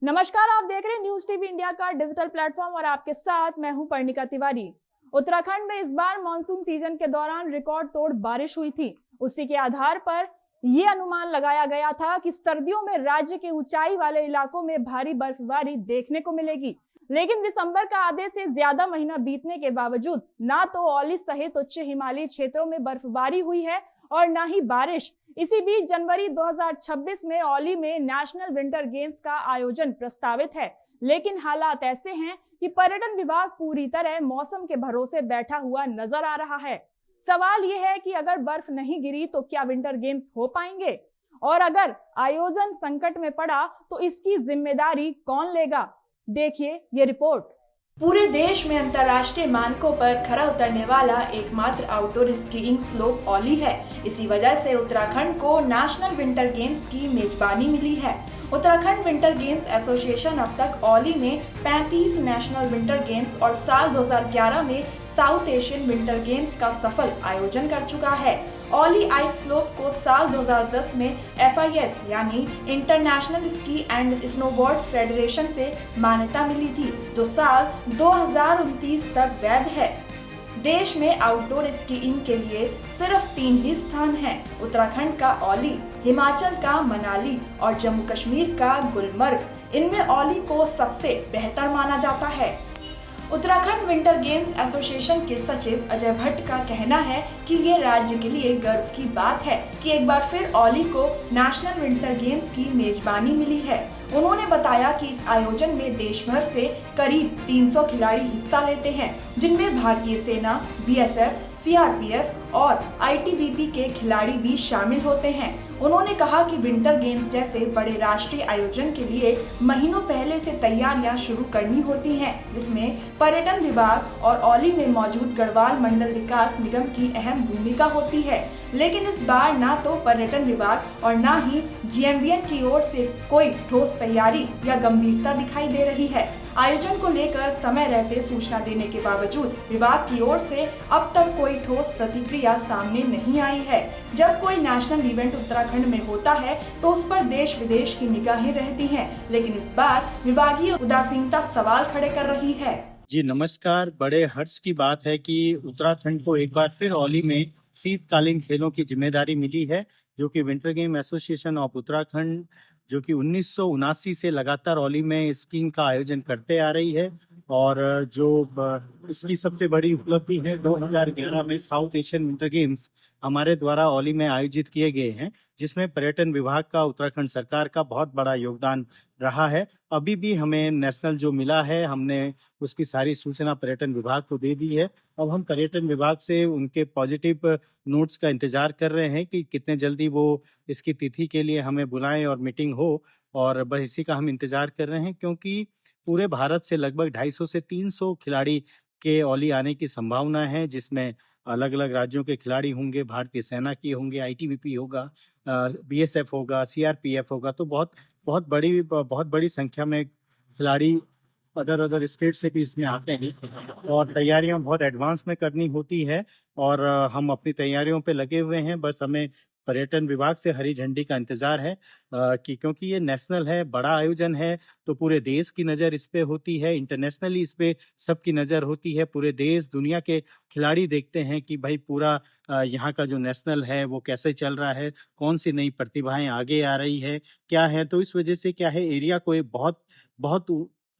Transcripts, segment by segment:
नमस्कार, आप देख रहे हैं न्यूज टीवी इंडिया का डिजिटल प्लेटफॉर्म और आपके साथ मैं हूं पर्णिका तिवारी। उत्तराखंड में इस बार मानसून सीजन के दौरान रिकॉर्ड तोड़ बारिश हुई थी। उसी के आधार पर यह अनुमान लगाया गया था कि सर्दियों में राज्य के ऊंचाई वाले इलाकों में भारी बर्फबारी देखने को मिलेगी। लेकिन दिसंबर का आधे से ज्यादा महीना बीतने के बावजूद ना तो औली सहित उच्च हिमालयी क्षेत्रों में बर्फबारी हुई है और ना ही बारिश। इसी बीच जनवरी 2026 में औली में नेशनल विंटर गेम्स का आयोजन प्रस्तावित है, लेकिन हालात ऐसे हैं कि पर्यटन विभाग पूरी तरह मौसम के भरोसे बैठा हुआ नजर आ रहा है। सवाल यह है कि अगर बर्फ नहीं गिरी तो क्या विंटर गेम्स हो पाएंगे, और अगर आयोजन संकट में पड़ा तो इसकी जिम्मेदारी कौन लेगा? देखिए ये रिपोर्ट। पूरे देश में अंतर्राष्ट्रीय मानकों पर खरा उतरने वाला एकमात्र आउटडोर स्कीइंग स्लोप औली है। इसी वजह से उत्तराखंड को नेशनल विंटर गेम्स की मेजबानी मिली है। उत्तराखंड विंटर गेम्स एसोसिएशन अब तक औली में 35 नेशनल विंटर गेम्स और साल 2011 में साउथ एशियन विंटर गेम्स का सफल आयोजन कर चुका है। औली आइस स्लोप को साल 2010 में FIS यानी international ski and snowboard federation से मान्यता मिली थी, जो साल 2029 तक वैध है। देश में आउटडोर स्कीइंग के लिए सिर्फ 3 ही स्थान हैं: उत्तराखंड का औली, हिमाचल का मनाली और जम्मू कश्मीर का गुलमर्ग। इनमें औली को सबसे बेहतर माना जाता है। उत्तराखंड विंटर गेम्स एसोसिएशन के सचिव अजय भट्ट का कहना है कि ये राज्य के लिए गर्व की बात है कि एक बार फिर औली को नेशनल विंटर गेम्स की मेजबानी मिली है। उन्होंने बताया कि इस आयोजन में देश भर से करीब 300 खिलाड़ी हिस्सा लेते हैं, जिनमें भारतीय सेना, BSF, CRPF और ITBP के खिलाड़ी भी शामिल होते हैं। उन्होंने कहा कि विंटर गेम्स जैसे बड़े राष्ट्रीय आयोजन के लिए महीनों पहले से तैयारियां शुरू करनी होती हैं, जिसमें पर्यटन विभाग और औली में मौजूद गढ़वाल मंडल विकास निगम की अहम भूमिका होती है। लेकिन इस बार ना तो पर्यटन विभाग और ना ही GMVN की ओर से कोई ठोस तैयारी या गंभीरता दिखाई दे रही है। आयोजन को लेकर समय रहते सूचना देने के बावजूद विभाग की ओर से अब तक कोई ठोस प्रतिक्रिया सामने नहीं आई है। जब कोई नेशनल इवेंट उत्तराखंड में होता है तो उस पर देश विदेश की निगाहें रहती हैं, लेकिन इस बार विभागीय उदासीनता सवाल खड़े कर रही है। जी नमस्कार। बड़े हर्ष की बात है कि उत्तराखंड को एक बार फिर औली में शीतकालीन खेलों की जिम्मेदारी मिली है, जो कि winter game association of Uttarakhand जो कि 1979 से लगातार औली में स्कीइंग का आयोजन करते आ रही है। और जो इसकी सबसे बड़ी उपलब्धि है, 2011 में साउथ एशियन विंटर गेम्स हमारे द्वारा औली में आयोजित किए गए हैं, जिसमें पर्यटन विभाग का, उत्तराखंड सरकार का बहुत बड़ा योगदान रहा है। अभी भी हमें नेशनल जो मिला है, हमने उसकी सारी सूचना पर्यटन विभाग को दे दी है। अब हम पर्यटन विभाग से उनके पॉजिटिव नोट्स का इंतजार कर रहे हैं कि कितने जल्दी वो इसकी तिथि के लिए हमें बुलाएं और मीटिंग हो। और बस इसी का हम इंतजार कर रहे हैं, क्योंकि पूरे भारत से लगभग 250 से 300 खिलाड़ी के औली आने की संभावना है, जिसमें अलग अलग राज्यों के खिलाड़ी होंगे, भारतीय सेना की होंगे, ITBP होगा, BSF होगा, CRPF होगा। तो बहुत बड़ी संख्या में खिलाड़ी अदर अदर स्टेट से भी इसमें आते हैं और तैयारियां बहुत एडवांस में करनी होती है। और हम अपनी तैयारियों पे लगे हुए हैं। बस हमें पर्यटन विभाग से हरी झंडी का इंतजार है कि क्योंकि ये नेशनल है, बड़ा आयोजन है, तो पूरे देश की नज़र इस पे होती है, इंटरनेशनली इस पे सबकी नज़र होती है। पूरे देश दुनिया के खिलाड़ी देखते हैं कि भाई पूरा यहाँ का जो नेशनल है वो कैसे चल रहा है, कौन सी नई प्रतिभाएं आगे आ रही है, क्या है। तो इस वजह से क्या है, एरिया को एक बहुत बहुत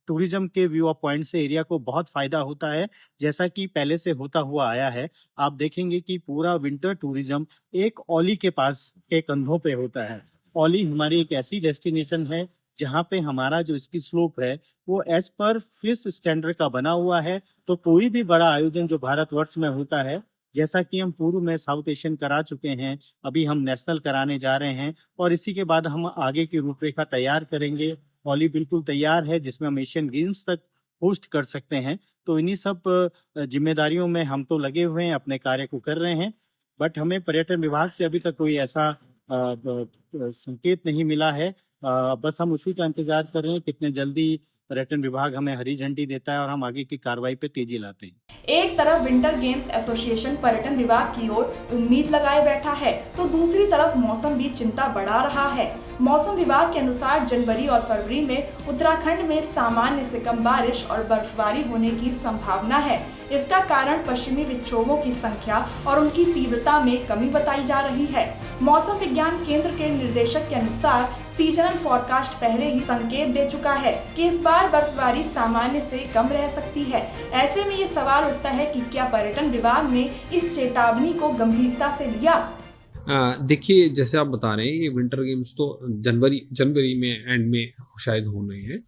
टूरिज्म के व्यू ऑफ पॉइंट से एरिया को बहुत फायदा होता है, जैसा कि पहले से होता हुआ आया है। आप देखेंगे कि पूरा विंटर टूरिज्म एक औली के पास के कंधों पे होता है। औली हमारी एक ऐसी डेस्टिनेशन है जहाँ पे हमारा जो स्की स्लोप है वो एज पर फिश स्टैंडर्ड का बना हुआ है। तो कोई भी बड़ा आयोजन जो भारतवर्ष में होता है, जैसा कि हम पूर्व में साउथ एशियन करा चुके हैं, अभी हम नेशनल कराने जा रहे हैं और इसी के बाद हम आगे की रूपरेखा तैयार करेंगे। औली बिल्कुल तैयार है, जिसमें हम एशियन गेम्स तक होस्ट कर सकते हैं। तो इन्हीं सब जिम्मेदारियों में हम तो लगे हुए हैं, अपने कार्य को कर रहे हैं। बट हमें पर्यटन विभाग से अभी तक कोई ऐसा संकेत नहीं मिला है। बस हम उसी का इंतजार कर रहे हैं कितने जल्दी पर्यटन विभाग हमें हरी झंडी देता है और हम आगे की कार्रवाई पे तेजी लाते हैं। एक तरफ विंटर गेम्स एसोसिएशन पर्यटन विभाग की ओर उम्मीद लगाए बैठा है, तो दूसरी तरफ मौसम भी चिंता बढ़ा रहा है। मौसम विभाग के अनुसार जनवरी और फरवरी में उत्तराखंड में सामान्य से कम बारिश और बर्फबारी होने की संभावना है। इसका कारण पश्चिमी विक्षोभों की संख्या और उनकी तीव्रता में कमी बताई जा रही है। मौसम विज्ञान केंद्र के निर्देशक के अनुसार सीजनल फोरकास्ट पहले ही संकेत दे चुका है कि इस बार बर्फबारी सामान्य से कम रह सकती है। ऐसे में ये सवाल उठता है कि क्या पर्यटन विभाग ने इस चेतावनी को गंभीरता से लिया? देखिए, जैसे आप बता रहे हैं, ये विंटर गेम्स तो जनवरी में एंड में शायद होने हैं।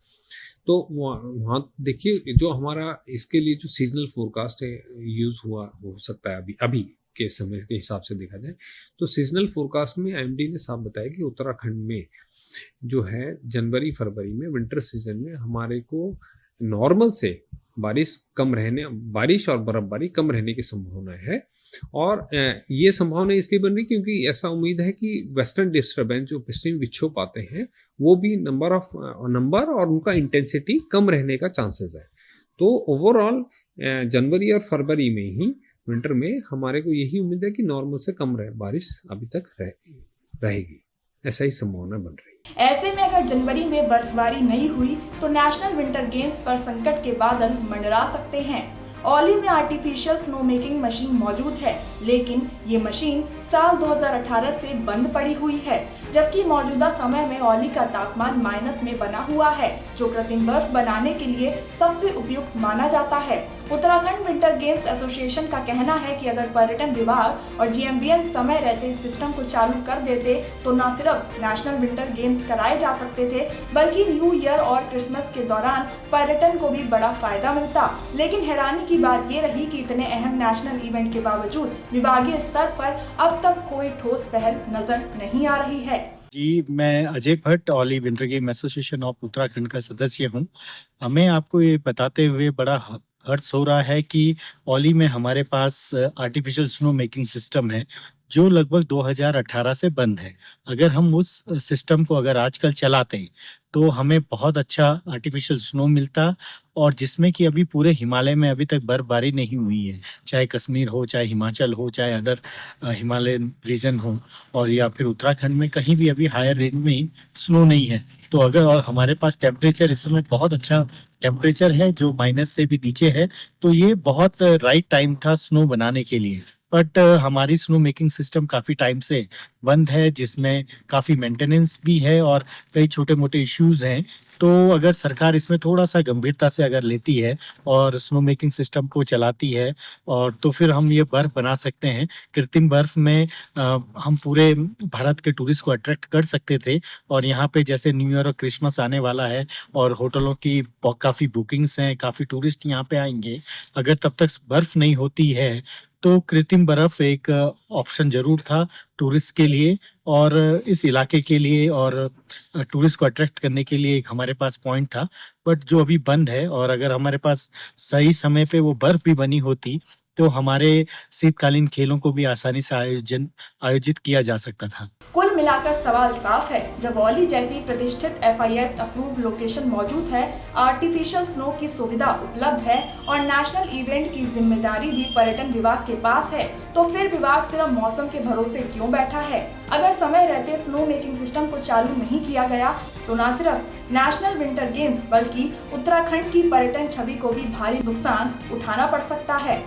तो वहाँ देखिए, जो हमारा इसके लिए जो सीजनल फोरकास्ट है यूज़ हुआ हो सकता है अभी के समय के हिसाब से देखा जाए तो सीजनल फोरकास्ट में आईएमडी ने साफ बताया कि उत्तराखंड में जो है जनवरी फरवरी में विंटर सीजन में हमारे को नॉर्मल से बारिश और बर्फबारी कम रहने की संभावना है। और ये संभावना इसलिए बन रही क्योंकि ऐसा उम्मीद है कि वेस्टर्न डिस्टर्बेंस जो पश्चिमी विक्षोभ आते हैं वो भी नंबर और उनका इंटेंसिटी कम रहने का चांसेस है। तो ओवरऑल जनवरी और फरवरी में ही विंटर में हमारे को यही उम्मीद है कि नॉर्मल से कम बारिश अभी तक रहेगी, ऐसा ही संभावना बन रही है। ऐसे में अगर जनवरी में बर्फबारी नहीं हुई तो नेशनल विंटर गेम्स पर संकट के बादल मंडरा सकते हैं। औली में आर्टिफिशियल स्नो मेकिंग मशीन मौजूद है, लेकिन ये मशीन साल 2018 से बंद पड़ी हुई है, जबकि मौजूदा समय में औली का तापमान माइनस में बना हुआ है, जो कृत्रिम बर्फ बनाने के लिए सबसे उपयुक्त माना जाता है। उत्तराखंड विंटर गेम्स एसोसिएशन का कहना है कि अगर पर्यटन विभाग और जीएमबीएन समय रहते इस सिस्टम को चालू कर देते तो न सिर्फ नेशनल विंटर गेम्स कराए जा सकते थे, बल्कि न्यू ईयर और क्रिसमस के दौरान पर्यटन को भी बड़ा फायदा मिलता। लेकिन हैरानी की बात ये रही कि इतने अहम नेशनल इवेंट के बावजूद विभागीय स्तर पर अब तक कोई ठोस पहल नजर नहीं आ रही है। जी, मैं Ajay Bhatt, Auli winter game association of Uttarakhand का सदस्य हूँ। हमें आपको ये बताते हुए बड़ा हर्ष हो रहा है कि औली में हमारे पास आर्टिफिशियल स्नो मेकिंग सिस्टम है जो लगभग 2018 से बंद है। अगर हम उस सिस्टम को अगर आजकल चलाते हैं तो हमें बहुत अच्छा आर्टिफिशियल स्नो मिलता, और जिसमें कि अभी पूरे हिमालय में अभी तक बर्फबारी नहीं हुई है, चाहे कश्मीर हो, चाहे हिमाचल हो, चाहे अदर हिमालयन रीजन हो, और या फिर उत्तराखंड में कहीं भी अभी हायर रेंज में स्नो नहीं है। तो अगर और हमारे पास टेम्परेचर इस समय बहुत अच्छा टेम्परेचर है जो माइनस से भी नीचे है, तो ये बहुत राइट टाइम था स्नो बनाने के लिए। बट हमारी स्नो मेकिंग सिस्टम काफ़ी टाइम से बंद है, जिसमें काफ़ी मेंटेनेंस भी है और कई छोटे मोटे इश्यूज हैं। तो अगर सरकार इसमें थोड़ा सा गंभीरता से अगर लेती है और स्नो मेकिंग सिस्टम को चलाती है, और तो फिर हम ये बर्फ़ बना सकते हैं। कृत्रिम बर्फ़ में हम पूरे भारत के टूरिस्ट को अट्रैक्ट कर सकते थे, और यहाँ पे जैसे न्यू ईयर और क्रिसमस आने वाला है और होटलों की काफ़ी बुकिंग्स हैं, काफ़ी टूरिस्ट यहाँ पे आएंगे। अगर तब तक बर्फ़ नहीं होती है तो कृत्रिम बर्फ एक ऑप्शन जरूर था टूरिस्ट के लिए और इस इलाके के लिए, और टूरिस्ट को अट्रैक्ट करने के लिए एक हमारे पास पॉइंट था, बट जो अभी बंद है। और अगर हमारे पास सही समय पे वो बर्फ भी बनी होती तो हमारे शीतकालीन खेलों को भी आसानी से आयोजित किया जा सकता था। कुल मिलाकर सवाल साफ है, जब औली जैसी प्रतिष्ठित FIS अप्रूव्ड लोकेशन मौजूद है, आर्टिफिशियल स्नो की सुविधा उपलब्ध है और नेशनल इवेंट की जिम्मेदारी भी पर्यटन विभाग के पास है, तो फिर विभाग सिर्फ मौसम के भरोसे क्यों बैठा है? अगर समय रहते स्नो मेकिंग सिस्टम को चालू नहीं किया गया तो न सिर्फ नेशनल विंटर गेम्स बल्कि उत्तराखंड की पर्यटन छवि को भी भारी नुकसान उठाना पड़ सकता है।